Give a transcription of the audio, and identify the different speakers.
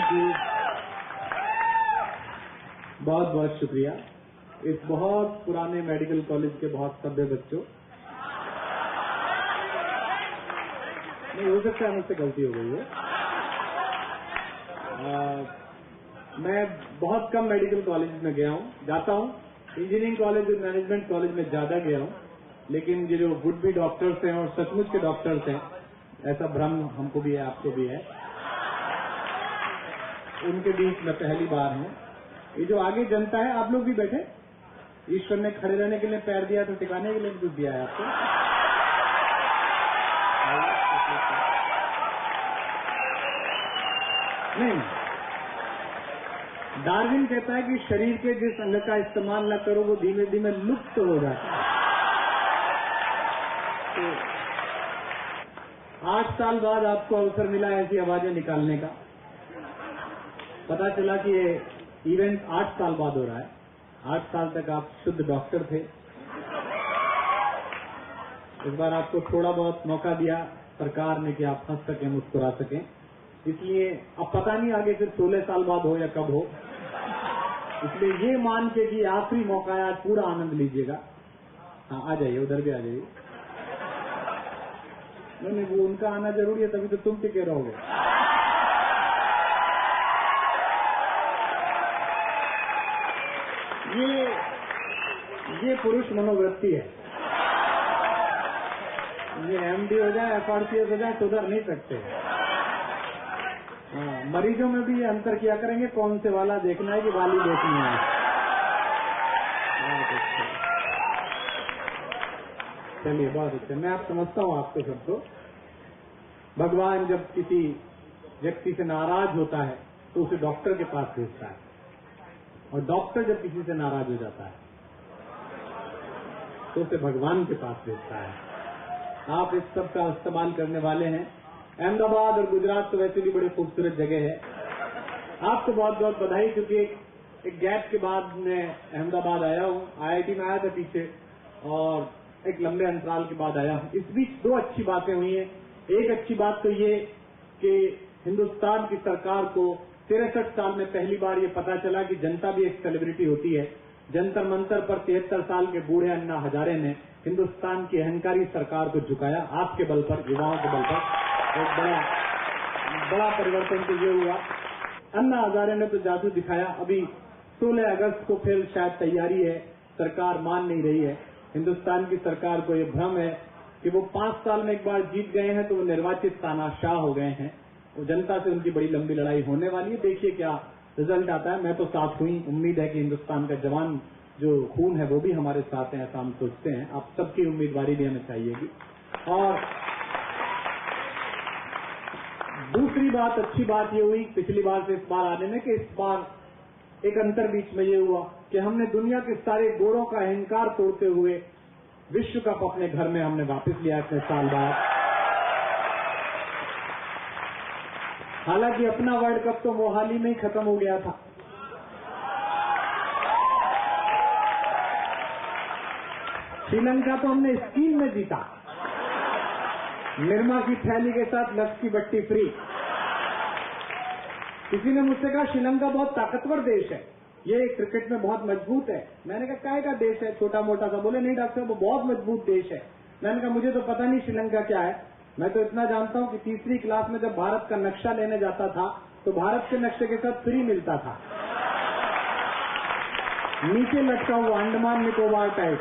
Speaker 1: Thank you, बहुत बहुत शुक्रिया। इस बहुत पुराने मेडिकल कॉलेज के बहुत सभ्य बच्चों, नहीं हो सकता है मुझसे गलती हो गई है। मैं बहुत कम मेडिकल कॉलेज में गया हूँ, जाता हूँ। इंजीनियरिंग कॉलेज और मैनेजमेंट कॉलेज में ज्यादा गया हूँ, लेकिन ये जो वुड बी डॉक्टर्स हैं और सचमुच के डॉक्टर्स हैं, ऐसा भ्रम हमको भी है, आपको भी है, उनके बीच में पहली बार हूँ। ये जो आगे जनता है, आप लोग भी बैठे, ईश्वर ने खड़े रहने के लिए पैर दिया तो टिकाने के लिए कुछ दिया है आपको। नहीं, डार्विन कहता है कि शरीर के जिस अंग का इस्तेमाल न करो वो धीमे धीमे लुप्त हो जाता है। तो 8 साल बाद आपको अवसर मिला ऐसी आवाजें निकालने का। पता चला कि ये इवेंट 8 साल बाद हो रहा है। 8 साल तक आप शुद्ध डॉक्टर थे। इस बार आपको थोड़ा बहुत मौका दिया सरकार ने कि आप हंस सकें, मुस्कुरा सकें, इसलिए अब पता नहीं आगे फिर 16 साल बाद हो या कब हो, इसलिए ये मान के कि आखिरी मौका है, आज पूरा आनंद लीजिएगा। हाँ, आ जाइए, उधर भी आ जाइए। नहीं, वो उनका आना जरूरी है, तभी तो तुम टिके रहोगे। ये पुरुष मनोवृत्ति है। ये एमडी हो जाए, एफआरसीएस हो जाए, सुधर नहीं सकते। हाँ, मरीजों में भी ये अंतर किया करेंगे, कौन से वाला देखना है कि वाली देखनी है। चलिए, बहुत अच्छा। मैं आप समझता हूँ आपको सबको। भगवान जब किसी व्यक्ति से नाराज होता है तो उसे डॉक्टर के पास भेजता है, और डॉक्टर जब किसी से नाराज हो जाता है तो उसे भगवान के पास भेजता है। आप इस सब का इस्तेमाल करने वाले हैं। अहमदाबाद और गुजरात तो वैसे भी बड़ी खूबसूरत जगह है। आपको बहुत बहुत बधाई, क्योंकि एक गैप के बाद मैं अहमदाबाद आया हूँ। आईआईटी में आया था पीछे, और एक लंबे अंतराल के बाद आया हूँ। इस बीच 2 अच्छी बातें हुई हैं। एक अच्छी बात तो ये कि हिंदुस्तान की सरकार को 63 साल में पहली बार ये पता चला कि जनता भी एक सेलिब्रिटी होती है। जंतर मंतर पर 73 साल के बूढ़े अन्ना हजारे ने हिंदुस्तान की अहंकारी सरकार को झुकाया, आपके बल पर, युवाओं के बल पर। एक बड़ा परिवर्तन तो ये हुआ। अन्ना हजारे ने तो जादू दिखाया। अभी 16 अगस्त को फिर शायद तैयारी है, सरकार मान नहीं रही है। हिंदुस्तान की सरकार को ये भ्रम है कि वो 5 साल में एक बार जीत गए हैं तो वो निर्वाचित तानाशाह हो गए हैं। वो जनता से उनकी बड़ी लंबी लड़ाई होने वाली है। देखिए क्या रिजल्ट आता है। मैं तो साथ हुई, उम्मीद है कि हिंदुस्तान का जवान जो खून है वो भी हमारे साथ है, ऐसा हम सोचते हैं। आप सबकी उम्मीदवारी भी हमें चाहिएगी। और दूसरी बात, अच्छी बात ये हुई पिछली बार से इस बार आने में, कि इस बार एक अंतर बीच में ये हुआ कि हमने दुनिया के सारे गोरों का अहंकार तोड़ते हुए विश्व कप अपने घर में हमने वापस लिया इतने साल बाद। हालांकि अपना वर्ल्ड कप तो मोहाली में ही खत्म हो गया था। श्रीलंका तो हमने स्कीम में जीता, निर्मा की थैली के साथ लक्स की बट्टी फ्री। किसी ने मुझसे कहा श्रीलंका बहुत ताकतवर देश है, ये क्रिकेट में बहुत मजबूत है। मैंने कहा काहे का देश है, छोटा मोटा सा? बोले नहीं डॉक्टर, वो बहुत मजबूत देश है। मैंने कहा मुझे तो पता नहीं श्रीलंका क्या है। मैं तो इतना जानता हूं कि तीसरी क्लास में जब भारत का नक्शा लेने जाता था तो भारत के नक्शे के साथ फ्री मिलता था, नीचे लटका हुआ अंडमान निकोबार टाइप।